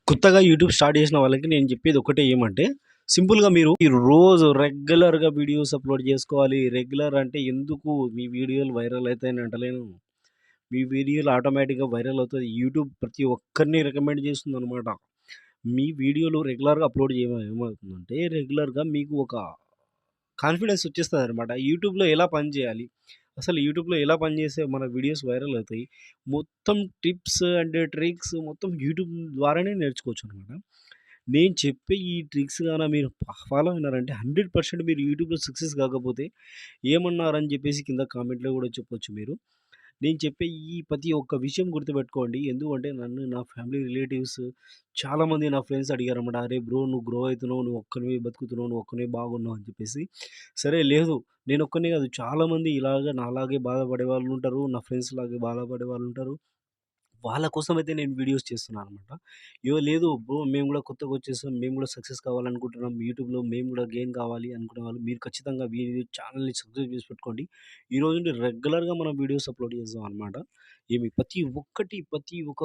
కొత్తగా YouTube start చేసిన వాళ్ళకి నేను చెప్పేది ఒకటే ఏమంటే, సింపుల్‌గా మీరు రోజు రెగ్యులర్‌గా వీడియోస్ అప్‌లోడ్ చేసుకోవాలి. రెగ్యులర్ అంటే ఎందుకు మీ వీడియోలు వైరల్ అయితాయని అంటలేను. మీ వీడియోలు ఆటోమేటిక్‌గా వైరల్ అవుతది. యూట్యూబ్ ప్రతి ఒక్కరిని రికమెండ్ చేస్తుందనమాట. మీ వీడియోలు రెగ్యులర్‌గా అప్‌లోడ్ చేయడం ఏమవుతుందంటే, రెగ్యులర్‌గా మీకు ఒక కాన్ఫిడెన్స్ వచ్చేస్తదనమాట. యూట్యూబ్‌లో ఎలా పని చేయాలి? అసలు యూట్యూబ్‌లో ఎలా పని చేస్తే మన వీడియోస్ వైరల్ అవుతాయి? మొత్తం టిప్స్ అండ్ ట్రిక్స్ మొత్తం యూట్యూబ్ ద్వారానే నేర్చుకోవచ్చనమాట. నేను చెప్పే ఈ ట్రిక్స్ గాన మీరు ఫాలో అయినారంటే 100% మీరు యూట్యూబ్‌లో సక్సెస్ కాకపోతే ఏమన్నారని చెప్పేసి కింద కామెంట్‌లో కూడా చెప్పొచ్చు మీరు. నేను చెప్పే ఈ ప్రతి ఒక్క విషయం గుర్తుపెట్టుకోండి. ఎందుకంటే నన్ను నా ఫ్యామిలీ రిలేటివ్స్ చాలామంది నా ఫ్రెండ్స్ అడిగారన్నమాట. "అరే బ్రో! నువ్వు గ్రో అయితున్నావు. నువ్వు ఒక్కనివే బతుకుతున్నావు. నువ్వు ఒక్కనివే బాగున్నావు" అని చెప్పేసి. సరే లేదు నేనొక్కడినే కాదు చాలామంది ఇలాగ నాలాగే బాధపడే వాళ్ళుంటారు. నా ఫ్రెండ్స్ లాగే బాధపడే వాళ్ళుంటారు. వాళ్ళ కోసమైతే నేను వీడియోస్ చేస్తున్నాననమాట. లేదు బ్రో మేము గూడా కొత్తగొచ్చేసాం. మేము గూడా సక్సెస్ కావాలనుకుంటున్నాం. యూట్యూబ్‌లో మేము గూడా గెయిన్ కావాలి అనుకునే వాళ్ళు మీరు ఖచ్చితంగా ఛానెల్‌ని సబ్స్క్రైబ్ చేసి పెట్టుకోండి. ఈరోజు నుండి రెగ్యులర్‌గా మనం వీడియోస్ అప్‌లోడ్ చేద్దాం అనమాట. ప్రతి ఒక్కటి ప్రతి ఒక్క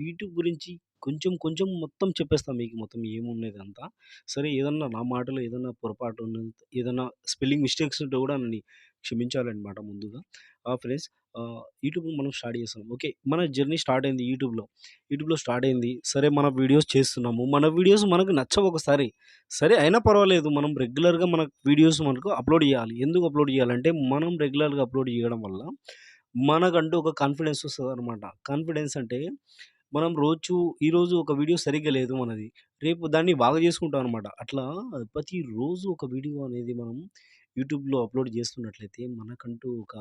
యూట్యూబ్ గురించి కొంచెం కొంచెం మొత్తం చెప్పేస్తా మీకు మొత్తం ఏమున్నదంతా. సరే ఏదన్నా నా మాటలో ఏదన్నా పొరపాటు ఏదన్నా స్పెల్లింగ్ మిస్టేక్స్ ఉంటే గూడా నన్ను క్షమించాలనమాట ముందుగా. ఫ్రెండ్స్ యూట్యూబ్ మనం స్టార్ట్ చేసాం. ఓకే. మన జర్నీ స్టార్ట్ అయింది యూట్యూబ్‌లో. యూట్యూబ్‌లో స్టార్ట్ అయింది. సరే మన వీడియోస్ చేస్తున్నాము. మన వీడియోస్ మనకు నచ్చవు ఒకసారి. సరే అయినా పర్వాలేదు. మనం రెగ్యులర్‌గా మన వీడియోస్ మనకు అప్‌లోడ్ చేయాలి. ఎందుకు అప్‌లోడ్ చేయాలంటే మనం రెగ్యులర్‌గా అప్‌లోడ్ చేయడం వల్ల మనకంటూ ఒక కాన్ఫిడెన్స్ వస్తదనమాట. కాన్ఫిడెన్స్ అంటే మనం ఈరోజు ఒక వీడియో సరిగ్గా లేదు మనది. రేపు దాన్ని బాగా చేసుకుంటాం అనమాట. అట్లా ప్రతిరోజు ఒక వీడియో అనేది మనం యూట్యూబ్‌లో అప్‌లోడ్ చేస్తున్నట్లయితే మనకంటూ ఒక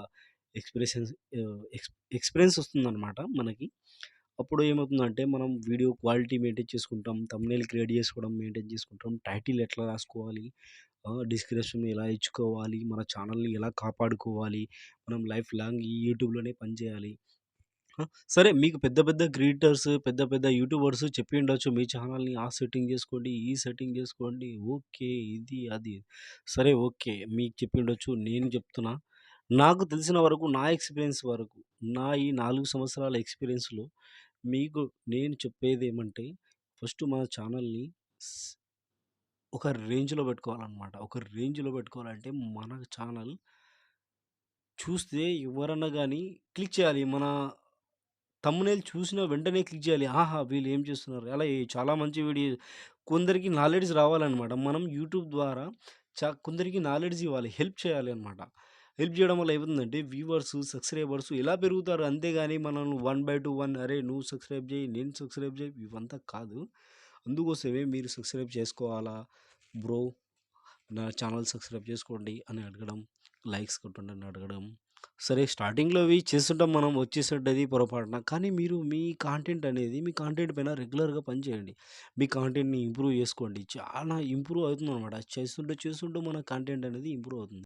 ఎక్స్‌ప్రెషన్స్ ఆహ్, ఎక్స్ ఎక్స్‌పీరియన్స్ వస్తుందనమాట మనకి. అప్పుడు ఏమవుతుందంటే మనం వీడియో క్వాలిటీ మెయింటైన్ చేసుకుంటాం. థంబ్‌నెయిల్ క్రియేట్ చేసుకోవడం మెయింటైన్ చేసుకుంటాం. టైటిల్ ఎట్లా రాసుకోవాలి, డిస్క్రిప్షన్ ఎలా ఇచ్చుకోవాలి, మన ఛానెల్‌ని ఎలా కాపాడుకోవాలి, మనం లైఫ్ లాంగ్ ఈ యూట్యూబ్‌లోనే పని చేయాలి. ఆ! సరే మీకు పెద్ద పెద్ద క్రియేటర్స్, పెద్ద పెద్ద యూట్యూబర్స్ చెప్పి ఉండొచ్చు. మీ ఛానెల్‌ని ఆ సెట్టింగ్ జేసుకోండి, ఈ సెట్టింగ్ జేసుకోండి. ఓకే. ఇది, అది. సరే ఓకే. మీకు చెప్పి ఉండొచ్చు. నేను చెప్తున్నా. నాకు తెలిసిన వరకు, నా ఎక్స్‌పీరియన్స్ వరకు, నా ఈ 4 సంవత్సరాల ఎక్స్‌పీరియన్స్‌లో మీకు నేను చెప్పేదేమంటే, ఫస్ట్ మన ఛానెల్‌ని స్ ఒక రేంజ్‌లో పెట్టుకోవాలనమాట. ఒక రేంజ్‌లో పెట్టుకోవాలంటే మన ఛానెల్ చూస్తే ఎవరన్నా గాని క్లిక్ చేయాలి. మన థంబ్‌నెయిల్ చూసిన వెంటనే క్లిక్ చేయాలి. ఆహా! వీళ్ళు ఏం చేస్తున్నారు? అలా చాలా మంచి వీడియో కొందరికి నాలెడ్జ్ రావాలనమాట. మనం యూట్యూబ్ ద్వారా కొందరికి నాలెడ్జ్ ఇవ్వాలి. హెల్ప్ చేయాలి అనమాట. హెల్ప్ చేయడం వల్ల ఏమైతుందంటే వ్యూవర్స్, సబ్‌స్క్రైబర్స్ ఇలా పెరుగుతారు. అంతేగాని మనల్ని వన్ బై టూ వన్ అరే! నువ్వు సబ్‌స్క్రైబ్ చేయి, నేను సబ్‌స్క్రైబ్ చేయి ఇవంతా కాదు. అందుకోసమే మీరు సబ్‌స్క్రైబ్ చేసుకోవాలా బ్రో నా ఛానల్ సబ్‌స్క్రైబ్ చేసుకోండి అని అడగడం, లైక్స్ కొట్టండి అని అడగడం. సరే స్టార్టింగ్‌లో అవి చేస్తుంటాం మనం వచ్చేస్తుంటది పొరపాటున. కానీ మీరు మీ కాంటెంట్ పైన రెగ్యులర్‌గా పని చేయండి. మీ కాంటెంట్‌ని ఇంప్రూవ్ చేసుకోండి. చాలా ఇంప్రూవ్ అవుతుందనమాట. చేస్తుంటే మన కాంటెంట్ అనేది ఇంప్రూవ్ అవుతుంది.